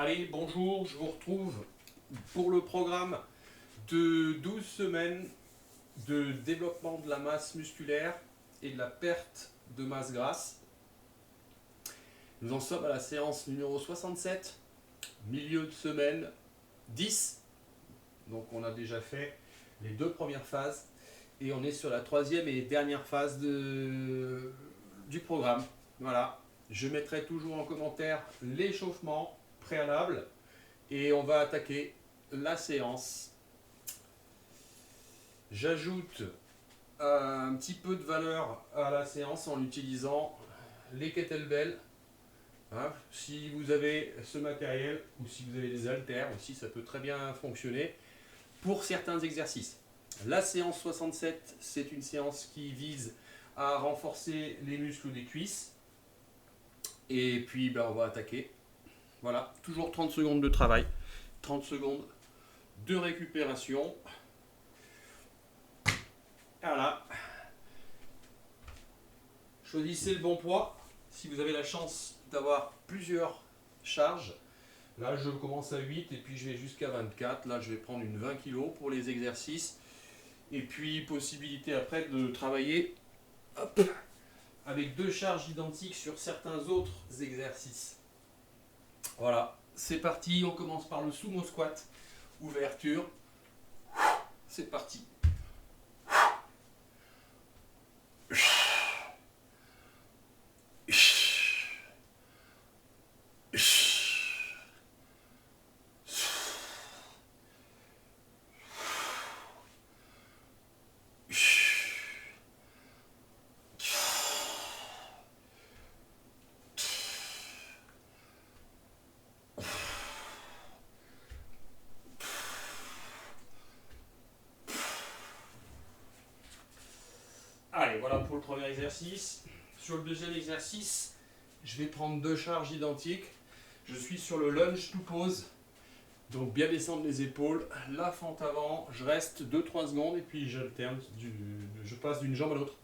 Allez, bonjour, je vous retrouve pour le programme de 12 semaines de développement de la masse musculaire et de la perte de masse grasse. Nous en sommes à la séance numéro 67, milieu de semaine 10. Donc on a déjà fait les deux premières phases et on est sur la troisième et dernière phase du programme. Voilà, je mettrai toujours en commentaire l'échauffement préalable et on va attaquer la séance. J'ajoute un petit peu de valeur à la séance en utilisant les kettlebells. Hein, si vous avez ce matériel ou si vous avez des haltères aussi, ça peut très bien fonctionner pour certains exercices. La séance 67, c'est une séance qui vise à renforcer les muscles des cuisses. Et puis on va attaquer. Voilà, toujours 30 secondes de travail, 30 secondes de récupération. Voilà. Choisissez le bon poids. Si vous avez la chance d'avoir plusieurs charges, là je commence à 8 et puis je vais jusqu'à 24. Là je vais prendre une 20 kg pour les exercices. Et puis possibilité après de travailler avec deux charges identiques sur certains autres exercices. Voilà, c'est parti. On commence par le sumo squat. Ouverture. C'est parti. Allez, voilà pour le premier exercice. Sur le deuxième exercice, je vais prendre deux charges identiques. Je suis sur le lunge to pose. Donc bien descendre les épaules, la fente avant, je reste 2-3 secondes et puis j'alterne, je passe d'une jambe à l'autre.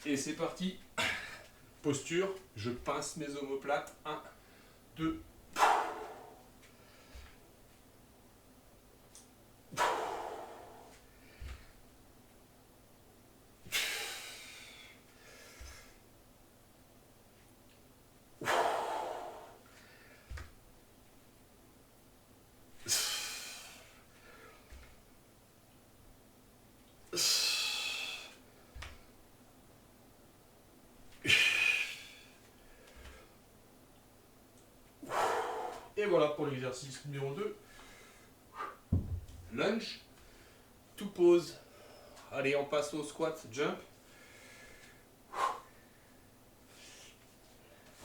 Et c'est parti. Posture, je pince mes omoplates. 1, 2, et voilà pour l'exercice numéro 2. Lunge, to pose. Allez, on passe au squat, jump.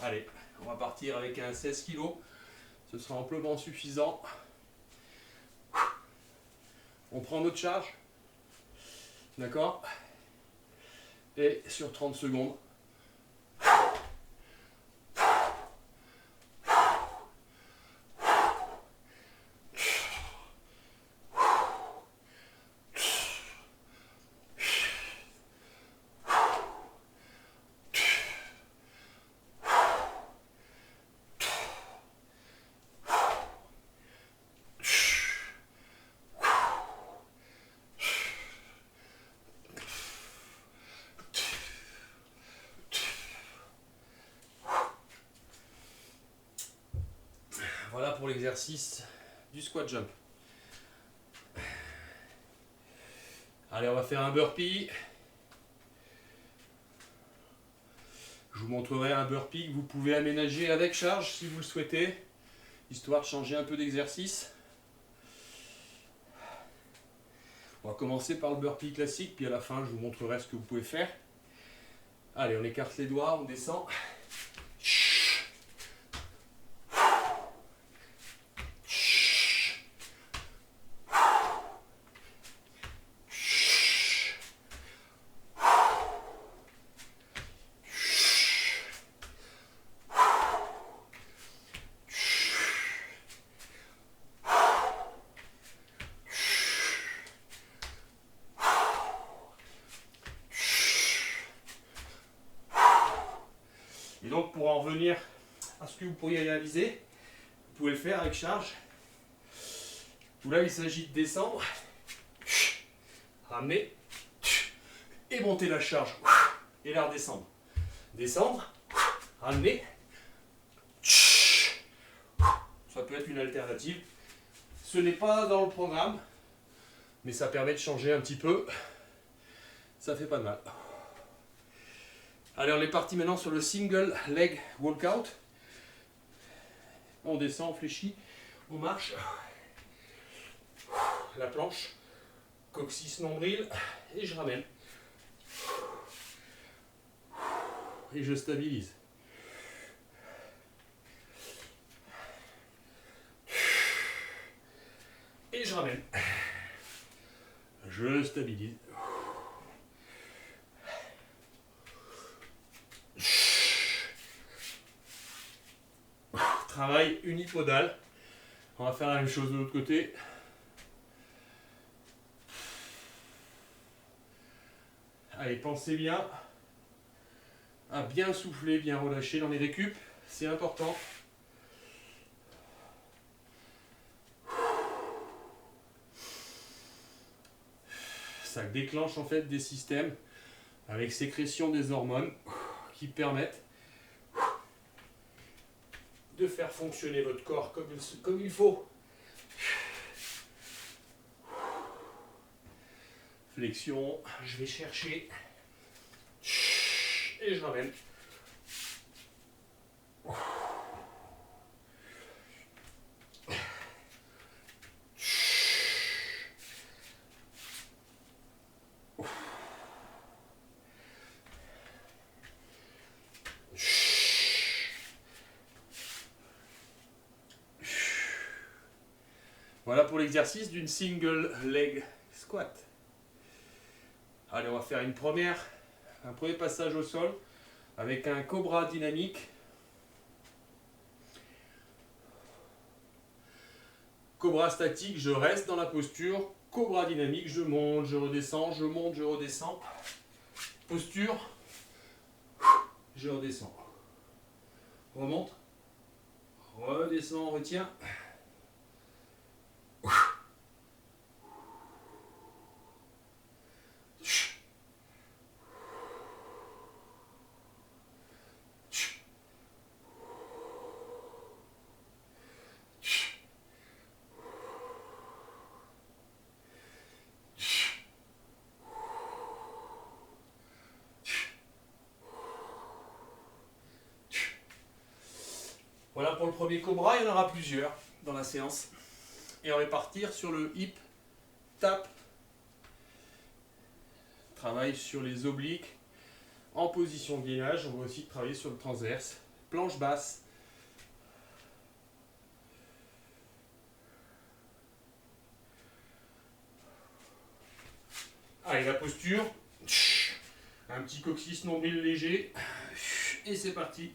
Allez, on va partir avec un 16 kg. Ce sera amplement suffisant. On prend notre charge. D'accord? Et sur 30 secondes, voilà pour l'exercice du squat jump. Allez, on va faire un burpee. Je vous montrerai un burpee que vous pouvez aménager avec charge si vous le souhaitez, histoire de changer un peu d'exercice. On va commencer par le burpee classique, puis à la fin je vous montrerai ce que vous pouvez faire. Allez, on écarte les doigts, on descend. donc pour en revenir à ce que vous pourriez réaliser, vous pouvez le faire avec charge. Où là il s'agit de descendre, ramener et monter la charge et la redescendre. Descendre, ramener. Ça peut être une alternative. Ce n'est pas dans le programme, mais ça permet de changer un petit peu. Ça fait pas de mal. Allez, on est parti maintenant sur le single leg walkout. On descend, on fléchit, on marche. La planche, coccyx nombril, et je ramène. Et je stabilise. Et je ramène. Je stabilise. Travail unipodal. On va faire la même chose de l'autre côté. Allez, pensez bien à bien souffler, bien relâcher dans les récup. C'est important. Ça déclenche en fait des systèmes avec sécrétion des hormones qui permettent de faire fonctionner votre corps comme il faut. Flexion, je vais chercher et je ramène. Voilà pour l'exercice d'une single leg squat. Allez, on va faire un premier passage au sol avec un cobra dynamique. Cobra statique, je reste dans la posture. Cobra dynamique, je monte, je redescends, je monte, je redescends. Posture, je redescends. Remonte, redescend, retient. Voilà pour le premier cobra, il y en aura plusieurs dans la séance. Et on va partir sur le hip tap. Travail sur les obliques en position de gainage. On va aussi travailler sur le transverse. Planche basse. Allez, la posture. Un petit coccyx nombril léger. Et c'est parti.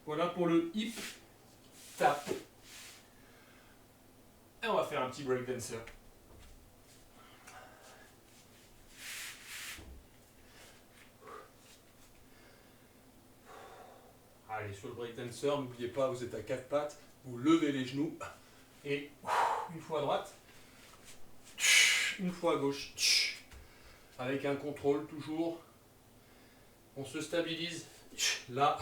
Voilà pour le hip tap. Et on va faire un petit break dancer. Allez, sur le break dancer, n'oubliez pas, vous êtes à quatre pattes, vous levez les genoux et une fois à droite, une fois à gauche, avec un contrôle toujours. On se stabilise là.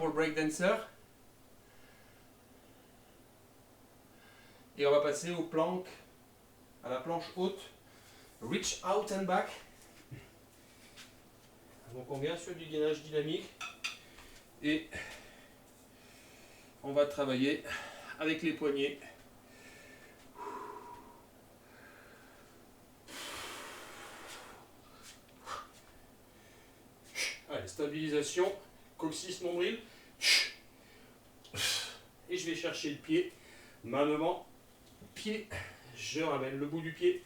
pour le breakdancer. Et on va passer aux planques, à la planche haute. Reach out and back. Donc on vient sur du gainage dynamique. Et on va travailler avec les poignets. Allez, stabilisation, coccyx nombril. Et je vais chercher le pied. Main devant, pied. Je ramène le bout du pied.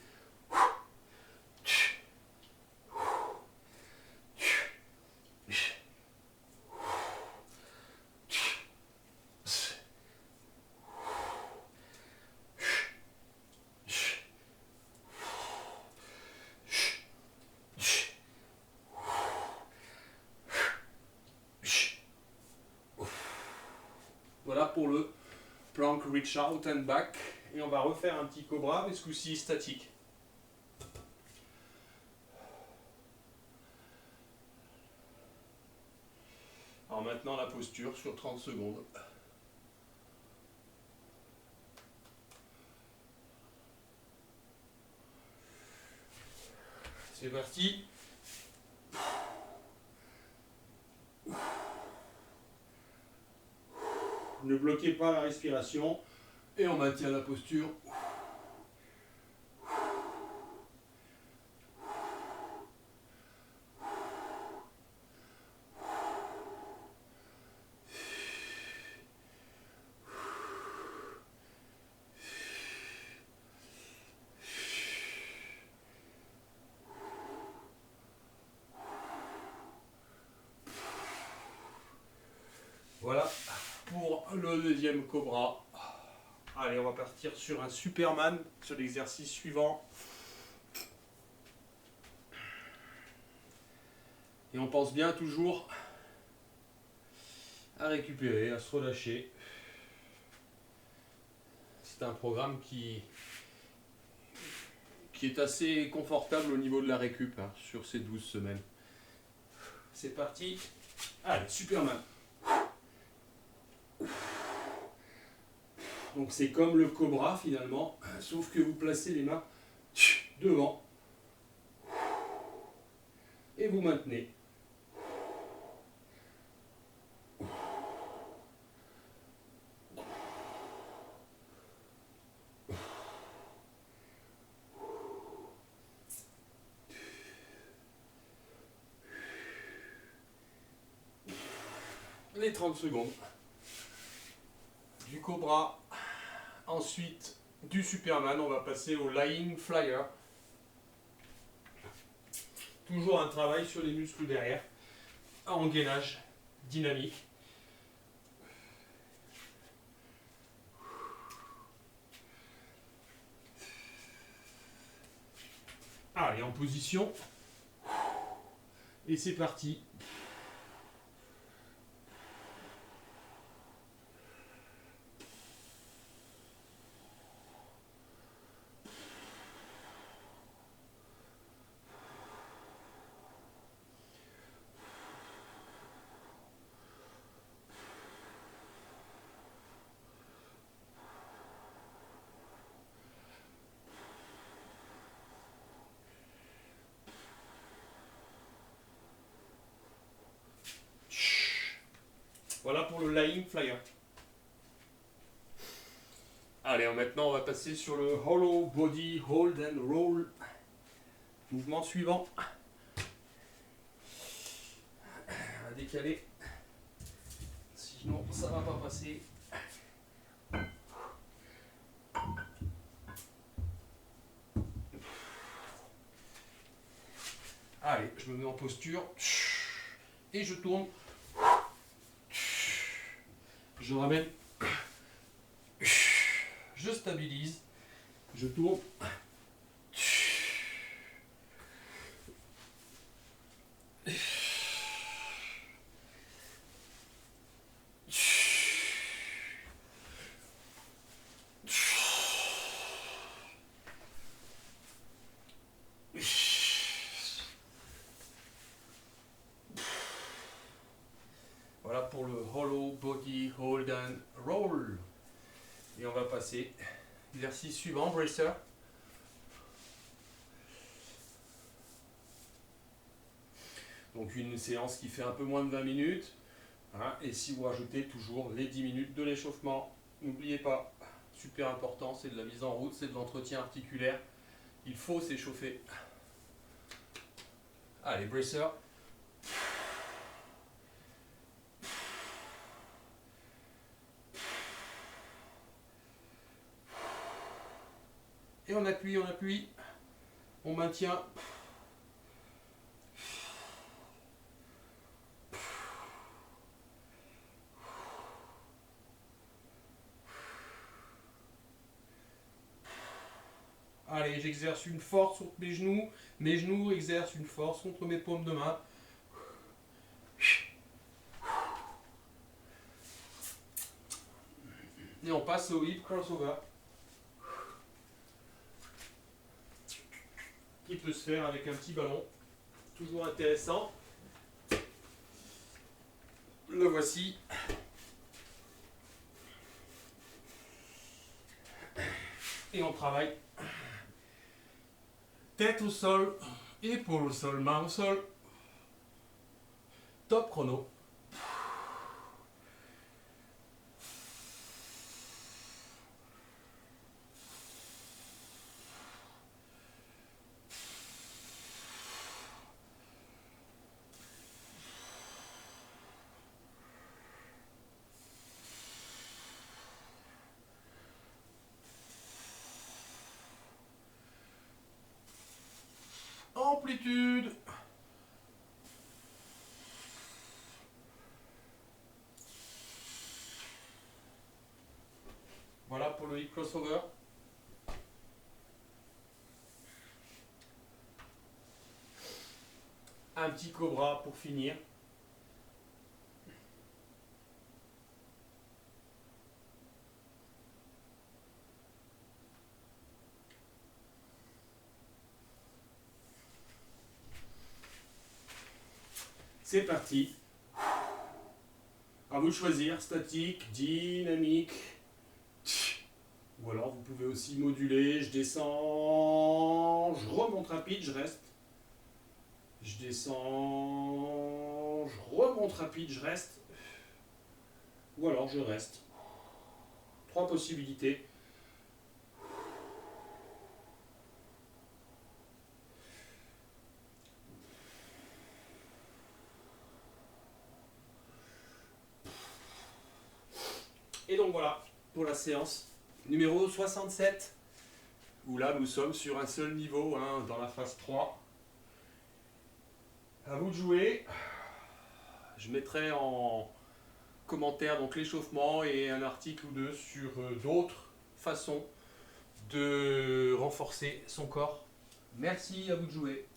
Voilà pour le plank reach out and back. Et on va refaire un petit cobra, mais ce coup-ci statique. Alors maintenant la posture sur 30 secondes. C'est parti. Ne bloquez pas la respiration et on maintient la posture. Voilà pour le deuxième cobra. Allez, on va partir sur un Superman, sur l'exercice suivant. Et on pense bien toujours à récupérer, à se relâcher. C'est un programme qui est assez confortable au niveau de la récup hein, sur ces 12 semaines. C'est parti. Allez, Superman. Donc c'est comme le cobra finalement, sauf que vous placez les mains devant et vous maintenez. Les 30 secondes du cobra. Ensuite, du Superman, on va passer au Lying Flyer. Toujours un travail sur les muscles derrière, en gainage dynamique. Allez, en position. Et c'est parti. Voilà pour le Lying Flyer. Allez, maintenant on va passer sur le Hollow Body Hold and Roll. Mouvement suivant. On va décaler. Sinon ça va pas passer. Allez, je me mets en posture. Et je tourne. Je ramène. Je stabilise. Je tourne. pour le Hollow Body Hold and Roll. Et on va passer exercice suivant, bracer. Donc une séance qui fait un peu moins de 20 minutes. Hein, et si vous rajoutez toujours les 10 minutes de l'échauffement, n'oubliez pas, super important, c'est de la mise en route, c'est de l'entretien articulaire. Il faut s'échauffer. Allez, bracer. Et on appuie, on maintient. Allez, j'exerce une force contre mes genoux exercent une force contre mes paumes de main. Et on passe au hip crossover, qui peut se faire avec un petit ballon, toujours intéressant. Le voici. Et on travaille tête au sol, épaules au sol, main au sol. Top chrono. Amplitude. Voilà pour le hip crossover. Un petit cobra pour finir. C'est parti. À vous de choisir, statique, dynamique. Ou alors vous pouvez aussi moduler, je descends, je remonte rapide, je reste. Je descends, je remonte rapide, je reste. Ou alors je reste. 3 possibilités. Et donc voilà pour la séance numéro 67, où là nous sommes sur un seul niveau, hein, dans la phase 3. À vous de jouer. Je mettrai en commentaire donc l'échauffement et un article ou deux sur d'autres façons de renforcer son corps. Merci, à vous de jouer.